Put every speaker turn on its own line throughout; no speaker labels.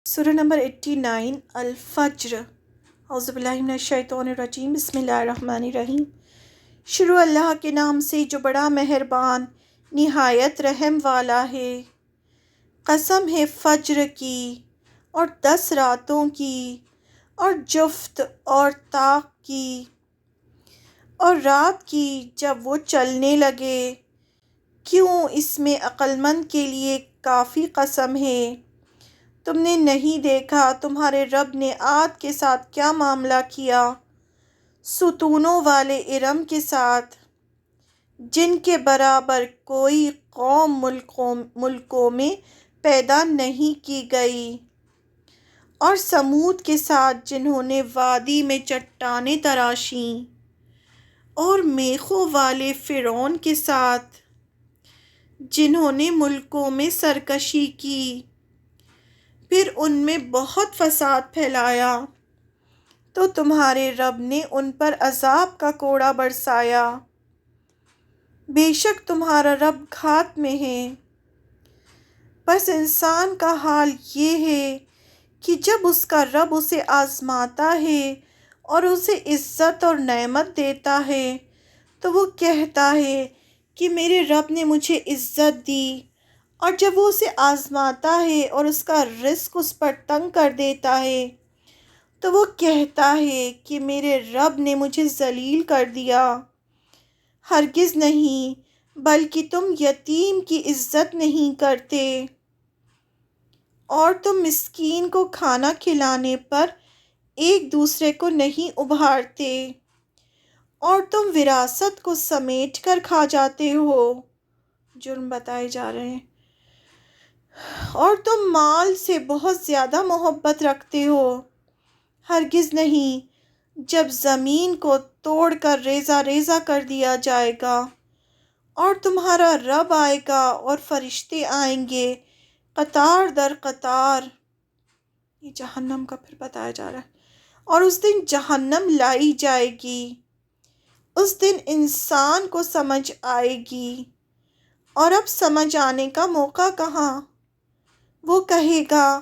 سورہ نمبر 89 الفجر۔ اعوذ باللہ من الشیطان الرجیم، بسم اللہ الرحمن الرحیم۔ شروع اللہ کے نام سے جو بڑا مہربان نہایت رحم والا ہے۔ قسم ہے فجر کی اور 10 راتوں کی اور جفت اور طاق کی اور رات کی جب وہ چلنے لگے، کیوں اس میں عقل مند کے لیے کافی قسم ہے۔ تم نے نہیں دیکھا تمہارے رب نے عاد کے ساتھ کیا معاملہ کیا، ستونوں والے ارم کے ساتھ، جن کے برابر کوئی قوم ملکوں میں پیدا نہیں کی گئی، اور سمود کے ساتھ جنہوں نے وادی میں چٹانیں تراشیں، اور میخوں والے فرعون کے ساتھ جنہوں نے ملکوں میں سرکشی کی، پھر ان میں بہت فساد پھیلایا، تو تمہارے رب نے ان پر عذاب کا کوڑا برسایا۔ بے شک تمہارا رب گھات میں ہے۔ بس انسان کا حال یہ ہے کہ جب اس کا رب اسے آزماتا ہے اور اسے عزت اور نعمت دیتا ہے تو وہ کہتا ہے کہ میرے رب نے مجھے عزت دی، اور جب وہ اسے آزماتا ہے اور اس کا رزق اس پر تنگ کر دیتا ہے تو وہ کہتا ہے کہ میرے رب نے مجھے ذلیل کر دیا۔ ہرگز نہیں، بلکہ تم یتیم کی عزت نہیں کرتے، اور تم مسکین کو کھانا کھلانے پر ایک دوسرے کو نہیں ابھارتے، اور تم وراثت کو سمیٹ کر کھا جاتے ہو۔ جرم بتائے جا رہے ہیں۔ اور تم مال سے بہت زیادہ محبت رکھتے ہو۔ ہرگز نہیں، جب زمین کو توڑ کر ریزہ ریزہ کر دیا جائے گا اور تمہارا رب آئے گا اور فرشتے آئیں گے قطار در قطار، یہ جہنم کا پھر بتایا جا رہا ہے، اور اس دن جہنم لائی جائے گی۔ اس دن انسان کو سمجھ آئے گی، اور اب سمجھ آنے کا موقع کہاں۔ وہ کہے گا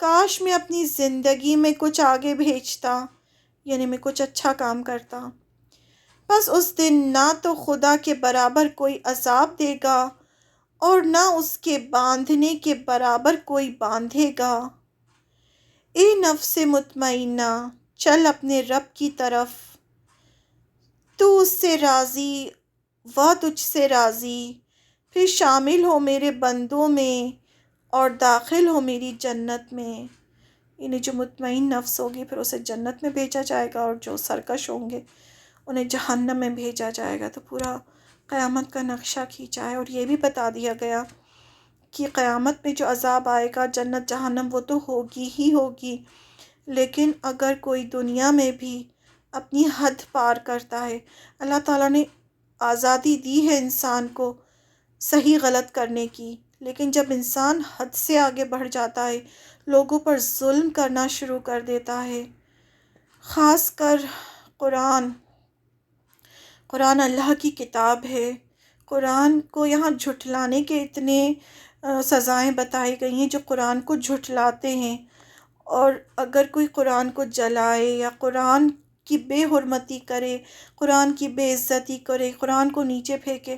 کاش میں اپنی زندگی میں کچھ آگے بھیجتا، یعنی میں کچھ اچھا کام کرتا۔ بس اس دن نہ تو خدا کے برابر کوئی عذاب دے گا اور نہ اس کے باندھنے کے برابر کوئی باندھے گا۔ اے نفس مطمئنہ، چل اپنے رب کی طرف، تو اس سے راضی، وہ تجھ سے راضی، پھر شامل ہو میرے بندوں میں اور داخل ہو میری جنت میں۔ یعنی جو مطمئن نفس ہوگی پھر اسے جنت میں بھیجا جائے گا، اور جو سرکش ہوں گے انہیں جہنم میں بھیجا جائے گا۔ تو پورا قیامت کا نقشہ کھینچا ہے، اور یہ بھی بتا دیا گیا کہ قیامت میں جو عذاب آئے گا، جنت جہنم وہ تو ہوگی ہی ہوگی، لیکن اگر کوئی دنیا میں بھی اپنی حد پار کرتا ہے، اللہ تعالیٰ نے آزادی دی ہے انسان کو صحیح غلط کرنے کی، لیکن جب انسان حد سے آگے بڑھ جاتا ہے، لوگوں پر ظلم کرنا شروع کر دیتا ہے، خاص کر قرآن اللہ کی کتاب ہے، قرآن کو یہاں جھٹلانے کے اتنے سزائیں بتائی گئی ہیں جو قرآن کو جھٹلاتے ہیں، اور اگر کوئی قرآن کو جلائے یا قرآن کی بے حرمتی کرے، قرآن کی بے عزتی کرے، قرآن کو نیچے پھینکے،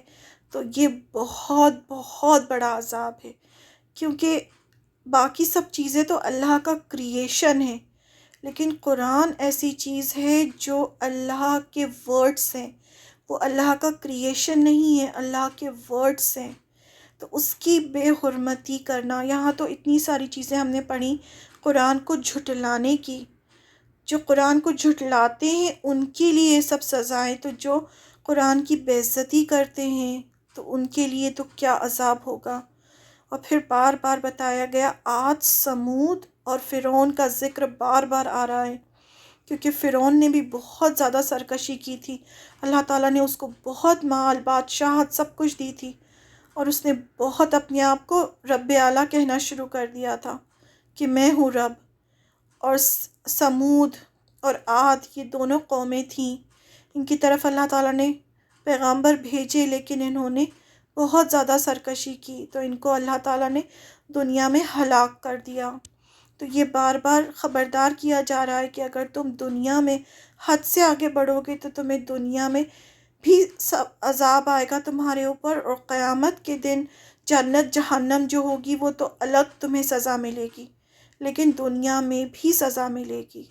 تو یہ بہت بہت بڑا عذاب ہے، کیونکہ باقی سب چیزیں تو اللہ کا کریشن ہے، لیکن قرآن ایسی چیز ہے جو اللہ کے ورڈز ہیں، وہ اللہ کا کریشن نہیں ہے، اللہ کے ورڈز ہیں، تو اس کی بے حرمتی کرنا، یہاں تو اتنی ساری چیزیں ہم نے پڑھی قرآن کو جھٹلانے کی، جو قرآن کو جھٹلاتے ہیں ان کے لیے سب سزائیں، تو جو قرآن کی بے عزتی کرتے ہیں تو ان کے لیے تو کیا عذاب ہوگا۔ اور پھر بار بار بتایا گیا، عاد، سمود اور فرعون کا ذکر بار بار آ رہا ہے، کیونکہ فرعون نے بھی بہت زیادہ سرکشی کی تھی، اللہ تعالیٰ نے اس کو بہت مال، بادشاہت، سب کچھ دی تھی، اور اس نے بہت اپنے آپ کو رب اعلیٰ کہنا شروع کر دیا تھا کہ میں ہوں رب۔ اور سمود اور عاد یہ دونوں قومیں تھیں، ان کی طرف اللہ تعالیٰ نے پیغامبر بھیجے، لیکن انہوں نے بہت زیادہ سرکشی کی، تو ان کو اللہ تعالیٰ نے دنیا میں ہلاک کر دیا۔ تو یہ بار بار خبردار کیا جا رہا ہے کہ اگر تم دنیا میں حد سے آگے بڑھو گے تو تمہیں دنیا میں بھی سب عذاب آئے گا تمہارے اوپر، اور قیامت کے دن جنت جہنم جو ہوگی وہ تو الگ تمہیں سزا ملے گی، لیکن دنیا میں بھی سزا ملے گی۔